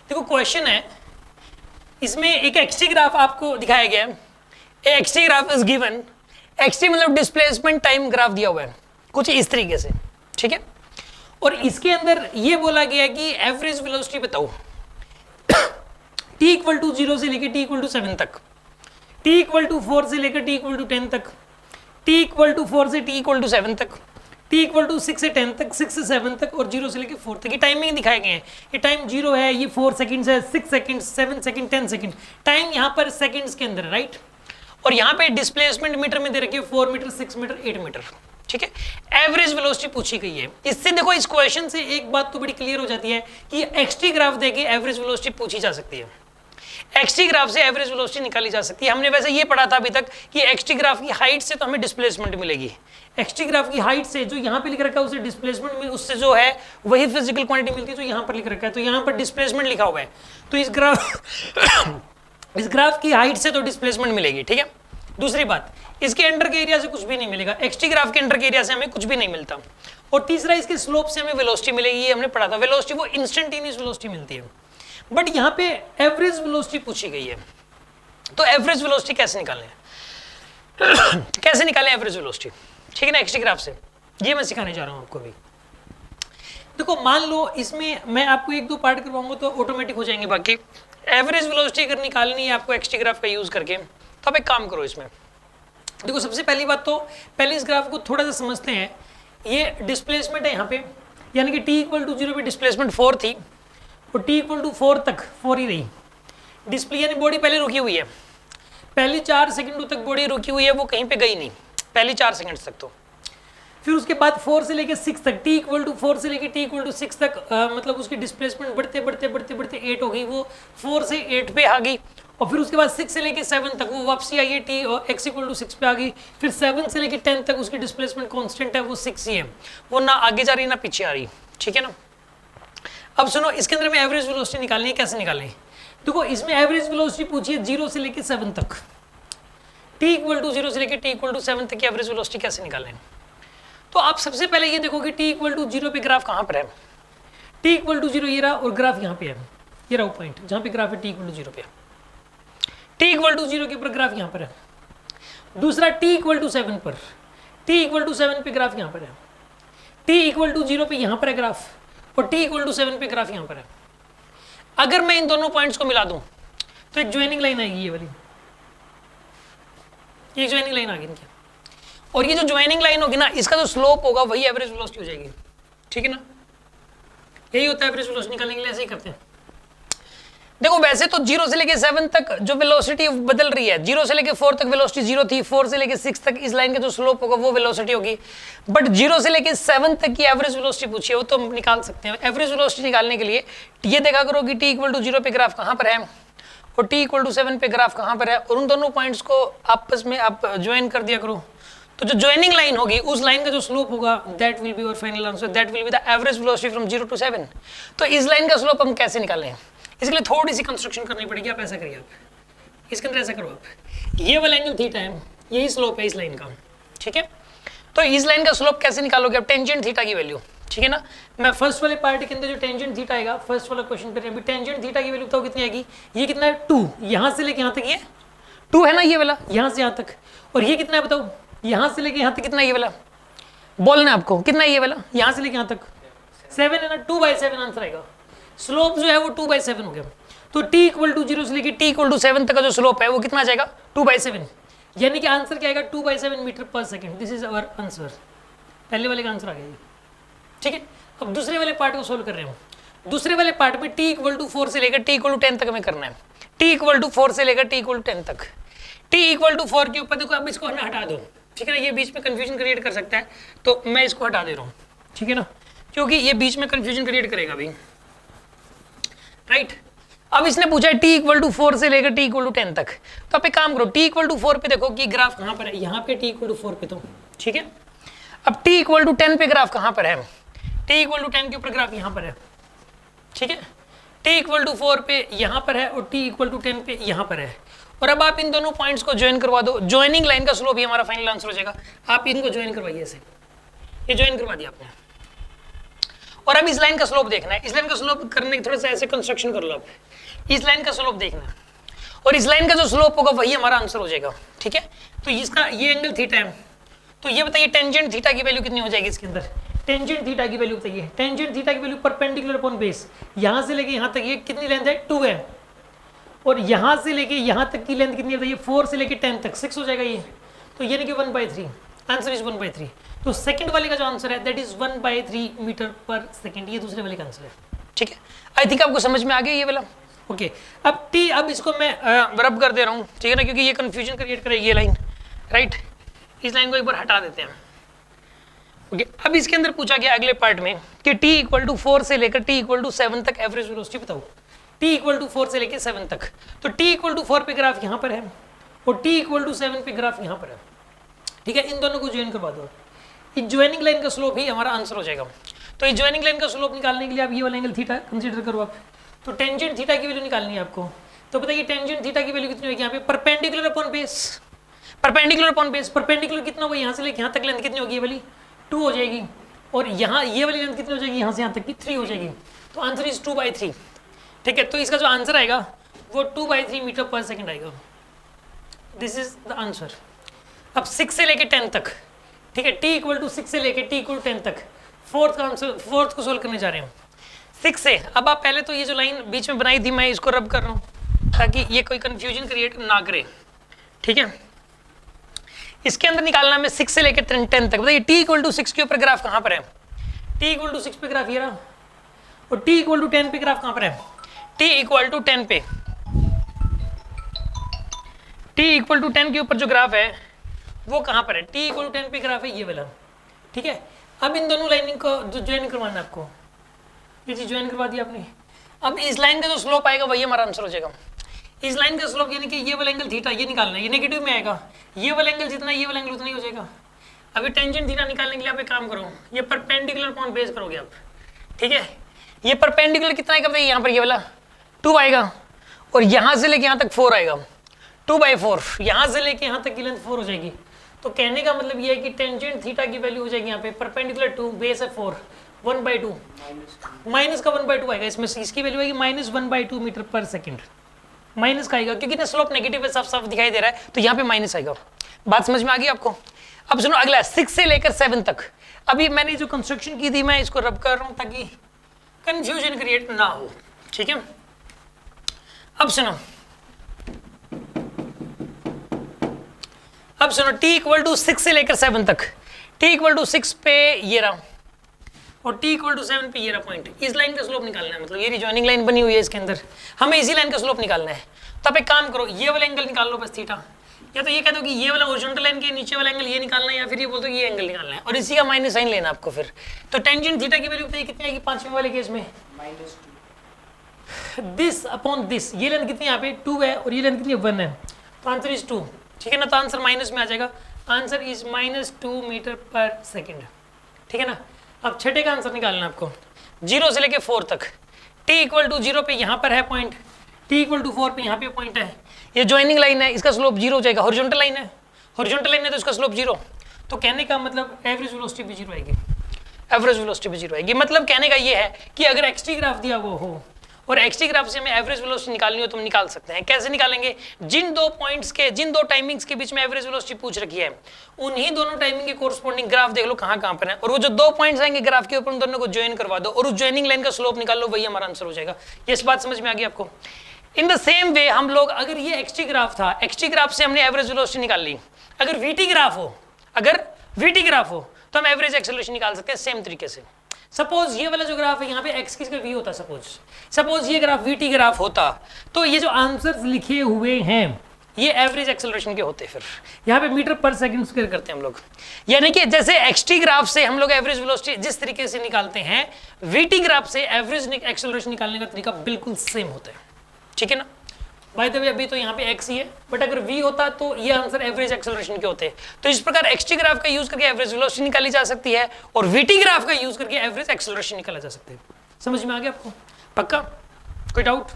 देखो क्वेश्चन है, इसमें एक एक्सटी ग्राफ आपको दिखाया गया है, XT graph is given, XT मतलब डिस्प्लेसमेंट टाइम ग्राफ दिया हुआ है कुछ इस तरीके से, ठीक है। और इसके अंदर ये बोला गया कि एवरेज वेलोसिटी बताओ t इक्वल टू 0 से लेकर t इक्वल टू 7 तक, t इक्वल टू 4 से लेकर t इक्वल टू 10 तक, t इक्वल टू 4 से t इक्वल टू 7 तक, t इक्वल टू 6 से 10 तक, 6 से 7 तक और 0 से लेकर 4 तक। ये टाइमिंग दिखाए गए हैं, ये टाइम 0 है, ये 4 सेकंड्स है, 6 सेकंड्स, 7 सेकंड, 10 सेकंड, टाइम यहाँ पर सेकंड्स के अंदर, राइट। और यहाँ पे डिस्प्लेसमेंट मीटर में दे रखी है 4 मीटर, 6 मीटर, 8 मीटर, ठीक है। एवरेज वेलोसिटी पूछी गई है। इससे देखो इस क्वेश्चन से एक बात तो बड़ी क्लियर हो जाती है कि एक्सटी ग्राफ देके एवरेज वेलोसिटी पूछी जा सकती है, एक्सटी ग्राफ से एवरेज वेलोसिटी निकाली जा सकती है। हमने वैसे ये पढ़ा था अभी तक कि एक्सटी ग्राफ की हाइट से तो हमें डिस्प्लेसमेंट मिलेगी, एक्सटी ग्राफ की हाइट से जो यहाँ पे लिख रखा है उसे डिस्प्लेसमेंट में, उससे जो है वही फिजिकल क्वांटिटी मिलती है जो यहाँ पर लिख रखा है, तो यहाँ पर डिस्प्लेसमेंट लिखा हुआ है, तो इस ग्राफ की हाइट से तो डिस्प्लेसमेंट मिलेगी, ठीक है। दूसरी बात, इसके अंडर के एरिया से कुछ भी नहीं मिलेगा, एक्सटी ग्राफ के अंडर के एरिया से हमें कुछ भी नहीं मिलता। और तीसरा, इसके स्लोप से हमें वेलोसिटी मिलेगी, ये हमने पढ़ा था, वेलोसिटी वो इंस्टेंटेनियस वेलोसिटी मिलती है। बट यहाँ पे एवरेज वेलोसिटी पूछी गई है, तो एवरेज वेलोसिटी कैसे निकालें कैसे निकालें एवरेज वेलोसिटी, ठीक है ना, एक्सटी ग्राफ से, ये मैं सिखाने जा रहा हूँ आपको भी। देखो मान लो इसमें मैं आपको 1-2 पार्ट करवाऊंगा तो ऑटोमेटिक हो जाएंगे बाकी। एवरेज वेलोसिटी अगर निकालनी है आपको एक्सटी ग्राफ का यूज करके, तो आप एक काम करो इसमें। देखो सबसे पहली बात तो पहले इस ग्राफ को थोड़ा सा समझते हैं। ये डिस्प्लेसमेंट है यहाँ पे, यानी कि t इक्वल टू 0 पे डिस्प्लेसमेंट 4 थी और t इक्वल टू 4 तक 4 ही रही डिस्प्ले, यानी बॉडी पहले रुकी हुई है, पहली 4 सेकंडों तक बॉडी रुकी हुई है, वो कहीं पे गई नहीं पहली 4 सेकंड तक। तो फिर उसके बाद 4 से लेकर 6 तक, t इक्वल टू 4 से लेकर t इक्वल टू 6 तक मतलब उसकी डिस्प्लेसमेंट बढ़ते बढ़ते बढ़ते बढ़ते 8 हो गई, वो 4 से 8 पे आ गई। और फिर उसके बाद 6 से लेकर 7 तक वो वापसी आई है, t और x इक्वल टू 6 पे आ गई। फिर 7 से लेकर 10 तक उसकी डिस्प्लेसमेंट कांस्टेंट है, वो 6 ही है, वो ना आगे जा रही ना पीछे आ रही, ठीक है ना। अब सुनो, इसके अंदर में एवरेज वेलोसिटी निकालनी है, कैसे निकालें। देखो इसमें एवरेज वेलोसिटी पूछी है 0 से लेकर 7 तक, t इक्वल टू 0 से लेकर t इक्वल टू 7 तक की एवरेज वेलोसिटी कैसे निकालें। तो आप सबसे पहले ये देखो कि t इक्वल टू 0 पे ग्राफ कहाँ पर है, t इक्वल टू 0 ये रहा और ग्राफ यहाँ पे है, ये रहा पॉइंट जहाँ पे ग्राफ है t इक्वल टू 0 पे, t इक्वल टू 0 के ऊपर ग्राफ यहाँ पर है। दूसरा t इक्वल टू 7 पर, t इक्वल टू 7 पे ग्राफ यहाँ पर है, t इक्वल टू 0 पे यहाँ पर है ग्राफ और t इक्वल टू 7 पे ग्राफ यहाँ पर है। अगर मैं इन दोनों पॉइंट्स को मिला दूं तो एक ज्वाइनिंग लाइन आएगी, ये वाली, ये ज्वाइनिंग लाइन आ गई इनकी, और ये जो ज्वाइनिंग लाइन होगी ना, इसका जो स्लोप होगा वही एवरेज वेलोसिटी हो जाएगी, ठीक है ना। यही होता है एवरेज वेलोसिटी निकालने के लिए, ऐसे ही करते हैं। देखो वैसे तो 0 से लेके 7 तक जो वेलोसिटी बदल रही है, 0 से लेके 4 तक वेलोसिटी 0 थी, 4 से लेके 6 तक इस लाइन का जो स्लोप होगा वो वेलोसिटी होगी। बट 0 से लेके 7 तक की एवरेज वेलोसिटी पूछी है, वो तो हम निकाल सकते हैं। एवरेज वेलोसिटी निकालने के लिए ये देखा करो कि t इक्वल टू 0 पे ग्राफ कहाँ पर है और t इक्वल टू 7 पे ग्राफ कहाँ पर है, और उन दोनों पॉइंट्स को आपस में आप ज्वाइन कर दिया करो। तो जो ज्वाइनिंग लाइन होगी उस लाइन का जो स्लोप होगा that will be your final answer, that will be the average velocity from 0 to 7। तो इस लाइन का स्लोप हम कैसे निकालें, इसके लिए थोड़ी सी कंस्ट्रक्शन करनी पड़ेगी। आप ऐसा करिए, आप इसके अंदर ऐसा करो, आप ये वाला एंगल थीटा है, यही स्लोप है इस लाइन का, ठीक है। तो इस लाइन का स्लोप कैसे निकालोगे आप, टेंजेंट थीटा की वैल्यू, ठीक है ना। मैं फर्स्ट वाले पार्ट के अंदर जो टेंजेंट थीटा आएगा, फर्स्ट वाला क्वेश्चन पे टेंजेंट थीटा की वैल्यू बताओ कितनी आएगी। ये कितना है 2, यहाँ से लेके यहाँ तक ये 2 है ना, ये वाला यहाँ से यहाँ तक, और ये कितना है बताओ, यहाँ से लेके यहाँ तक कितना, ये वाला बोलना है आपको कितना है, ये वाला यहाँ से लेके यहाँ तक 7 है ना, 2/7 आंसर आएगा। स्लोप जो है वो 2/7 हो गया। तो t इक्वल टू 0 से लेके t इक्वल टू 7 तक का जो स्लोप है वो कितना आ जाएगा 2/7, यानी कि आंसर क्या आएगा 2/7 मीटर पर second. This is our answer, पहले वाले का आंसर आ गया, ठीक है। अब दूसरे वाले पार्ट को सोल्व कर रहे हो। दूसरे वाले पार्ट में t इक्वल टू 4 से लेकर t इक्वल टू 10 तक हमें करना है, t इक्वल टू 4 से लेकर t इक्वल टू 10 तक। t इक्वल टू 4 के ऊपर देखो, अब इसको हमें हटा दो, ठीक है ना, ये बीच में कंफ्यूजन क्रिएट कर सकता है, तो मैं इसको हटा दे रहा हूँ, ठीक है ना, क्योंकि ये बीच में कंफ्यूजन क्रिएट करेगा अभी, राइट। अब इसने पूछा है t इक्वल टू 4 से लेकर t इक्वल टू 10 तक, तो आप एक काम करो, t इक्वल टू 4 पे देखो कि ग्राफ कहाँ पर है, यहाँ पे t इक्वल टू 4 पे, तो ठीक है। अब t इक्वल टू 10 पे ग्राफ कहाँ पर है, t इक्वल टू 10 के ऊपर ग्राफ यहाँ पर है, ठीक है। t इक्वल टू 4 पे यहाँ पर है और t इक्वल टू 10 पे यहाँ पर है। और अब आप इन दोनों पॉइंट्स को ज्वाइन करवा दो, ज्वाइनिंग लाइन का स्लोप ही हमारा फाइनल आंसर हो जाएगा। आप इनको ज्वाइन करवाइए, ऐसे ये ज्वाइन करवा दिया आपने, और अब इस लाइन का स्लोप देखना है। इस लाइन का स्लोप करने के थोड़ा सा ऐसे कंस्ट्रक्शन कर लो आप, इस लाइन का स्लोप देखना है और इस लाइन का जो स्लोप होगा वही हमारा आंसर हो जाएगा। ठीक है, तो इसका ये एंगल थीटा है, तो ये बताइए टेंजेंट थीटा की वैल्यू कितनी हो जाएगी इसके अंदर? टेंजेंट थीटा की वैल्यू बताइए। टेंजेंट थीटा की वैल्यू परपेंडिकुलर अपॉन बेस, यहां से लेके यहां तक ये कितनी लेंथ है? 2 है, और यहां से लेके यहां तक की लेंथ कितनी बताइए? 4 से लेके 10 तक 6 हो जाएगा ये, तो यानी कि 1/3, आंसर इज 1/3। तो सेकंड वाले का जो आंसर है दैट इज 1/3 मीटर पर सेकंड, ये दूसरे वाले का आंसर है। ठीक है, आई थिंक आपको समझ में आ गया ये वाला। ओके, अब टी, अब इसको मैं रब कर दे रहा हूँ, ठीक है ना, क्योंकि ये कंफ्यूजन क्रिएट करेगी ये लाइन, राइट। इस लाइन को एक बार हटा देते हैं। ओके, अब इसके अंदर पूछा गया अगले पार्ट में कि t = 4 से लेकर t = 7 तक एवरेज वेलोसिटी बताओ। t = 4 से लेकर 7 तक, तो t = 4 पे ग्राफ यहाँ पर है और t = 7 पे ग्राफ यहाँ पर है। ठीक है, इन दोनों को ज्वाइन करवा दो, इस ज्वाइनिंग लाइन का स्लोप ही हमारा आंसर हो जाएगा। तो इस ज्वाइनिंग लाइन का स्लोप निकालने के लिए आप ये वाला एंगल थीटा कंसीडर करो आप, तो टेंजेंट थीटा की वैल्यू निकालनी है आपको। तो बताइए टेंजेंट थीटा की वैल्यू कितनी होगी यहाँ पे? Perpendicular upon base, perpendicular upon base, perpendicular कितना होगा? यहाँ से लेकर यहाँ तक लेंथ कितनी होगी? ये वाली 2 हो जाएगी, और यहाँ ये वाली लेंथ कितनी हो जाएगी? यहाँ से यहाँ तक की 3 हो जाएगी, तो आंसर इज 2/3। ठीक है, तो इसका जो आंसर आएगा वो 2/3 मीटर पर सेकंड आएगा। This is the answer. अब 6 से लेके 10 तक, ठीक है, t = 6 से लेके t = 10 तक, फोर्थ का आंसर, फोर्थ को सोल्व करने जा रहे हैं 6 से। अब आप पहले तो ये जो लाइन बीच में बनाई थी मैं इसको रब कर रहा हूँ ताकि ये कोई कंफ्यूजन क्रिएट ना करे। ठीक है, इसके अंदर निकालना में 6 से लेकर 10 तक। बताइए t = 6 के ऊपर ग्राफ कहाँ पर है? t = 6 पे ग्राफ ये रहा, और t = 10 पे ग्राफ कहाँ पर है? t = 10 पे, t = 10 के ऊपर जो ग्राफ है वो कहाँ पर है? t = 10 पे ग्राफ है ये वाला। ठीक है, अब इन दोनों लाइनिंग को जो ज्वाइन करवाना है आपको, ये चीज ज्वाइन करवा दी आपने। अब इस लाइन का जो स्लोप आएगा वही हमारा आंसर हो जाएगा। इस लाइन का स्लोप यानी कि ये वाला एंगल थीटा ये निकालना है, ये नेगेटिव में आएगा, ये वाला एंगल जितना ये वाला एंगल उतना ही हो जाएगा। अभी टेंजेंट थीटा निकालने के लिए आप एक काम करो, ये परपेंडिकुलर अपॉन बेस करोगे आप। ठीक है, ये परपेंडिकुलर कितना आएगा? यहाँ पर ये वाला 2 आएगा, और यहाँ से लेके यहाँ तक 4 आएगा, 2/4, यहाँ से लेके यहाँ तक की लेंथ 4 हो जाएगी। तो कहने का मतलब ये है कि टेंजेंट थीटा की वैल्यू हो जाएगी यहाँ पे परपेंडिकुलर 2, बेस है 4, 1/2, माइनस का 1/2 आएगा इसमें, इसकी वैल्यू आएगी -1/2 मीटर पर सेकंड। माइनस का आएगा क्योंकि स्लोप नेगेटिव है, साफ साफ दिखाई दे रहा है, तो यहाँ पे माइनस आएगा। बात समझ में आ गई आपको? अब सुनो अगला 6 से लेकर 7 तक। अभी मैंने जो कंस्ट्रक्शन की थी मैं इसको रब कर रहा हूँ ताकि कंफ्यूजन क्रिएट ना हो। ठीक है, अब सुनो, अब सुनो t = 6 से लेकर 7 तक, t = 6 पे ये रहा और t = 7 पे ये रहा पॉइंट। इस लाइन का स्लोप निकालना है, मतलब ये ज्वाइनिंग लाइन बनी हुई है इसके अंदर, हमें इसी लाइन का स्लोप निकालना है। तो आप एक काम करो, ये वाला एंगल निकाल लो बस थीटा, या तो ये कह दो कि ये वाला हॉरिजॉन्टल लाइन के नीचे वाला एंगल ये निकालना है, या फिर ये बोल दो ये एंगल निकालना है, और इसी का माइनस साइन लेना आपको फिर। तो टेंजेंट थीटा की वैल्यू बताइए कितनी आएगी 5वें वाले केस में? दिस अपॉन दिस, ये लेंथ कितनी यहाँ पे 2 है और ये लेंथ कितनी 1 है, तो आंसर इज 2। ठीक है ना, तो आंसर माइनस में आ जाएगा, आंसर इज -2 मीटर पर सेकेंड। ठीक है ना, अब छठे का आंसर निकालना है आपको, 0 से लेके 4 तक, t = 0 पे यहाँ पर है पॉइंट, t = 4 पे यहाँ पे पॉइंट है, ये ज्वाइनिंग लाइन है, इसका स्लोप 0 हो जाएगा, हॉरिजॉन्टल लाइन है, हॉरिजॉन्टल लाइन है तो इसका स्लोप 0। तो कहने का मतलब एवरेज वेलोसिटी भी 0 आएगी, एवरेज वेलोसिटी भी 0 आएगी। मतलब कहने का ये है कि अगर एक्सटी ग्राफ दिया हुआ हो और एक्सटी ग्राफ से हमें एवरेज वेलोसिटी निकालनी हो तो हम निकाल सकते हैं। कैसे निकालेंगे? जिन दो पॉइंट्स के, जिन दो टाइमिंग्स के बीच में एवरेज वेलोसिटी पूछ रखी है, उन्हीं दोनों टाइमिंग के कोरस्पॉन्डिंग ग्राफ देख लो कहाँ कहाँ पर है, और वो जो 2 पॉइंट्स आएंगे ग्राफ के ऊपर उन दोनों को ज्वाइन करवा दो और उस ज्वाइनिंग लाइन का स्लोप निकाल लो, वही हमारा आंसर हो जाएगा। ये बात समझ में आ गई आपको? इन द सेम वे हम लोग, अगर ये एक्सटी ग्राफ था, एक्सटी ग्राफ से हमने एवरेज वेलोसिटी निकाल ली, अगर वीटी ग्राफ हो, अगर वीटी ग्राफ हो तो हम एवरेज एक्सेलरेशन निकाल सकते हैं सेम तरीके से। सपोज ये वाला जो ग्राफ है यहाँ पे एक्स की जगह वी होता, सपोज ये ग्राफ वीटी ग्राफ होता, तो ये जो आंसर्स लिखे हुए हैं ये एवरेज एक्सेलरेशन के होते। फिर यहाँ पे मीटर पर सेकंड स्क्वायर करते हैं हम लोग, यानी कि जैसे एक्सटी ग्राफ से हम लोग एवरेज वेलोसिटी जिस तरीके से निकालते हैं, वीटी ग्राफ से एवरेज एक्सेलरेशन निकालने का तरीका बिल्कुल सेम होता है। ठीक है ना? बाय द वे अभी तो यहाँ पे x ही है, बट अगर v होता तो ये आंसर एवरेज एक्सेलरेशन के होते। तो इस प्रकार xt ग्राफ का यूज करके एवरेज वेलोसिटी निकाली जा सकती है और vt ग्राफ का यूज करके एवरेज एक्सेलरेशन निकाला जा सकता है। समझ में आ गया आपको? पक्का? कोई डाउट?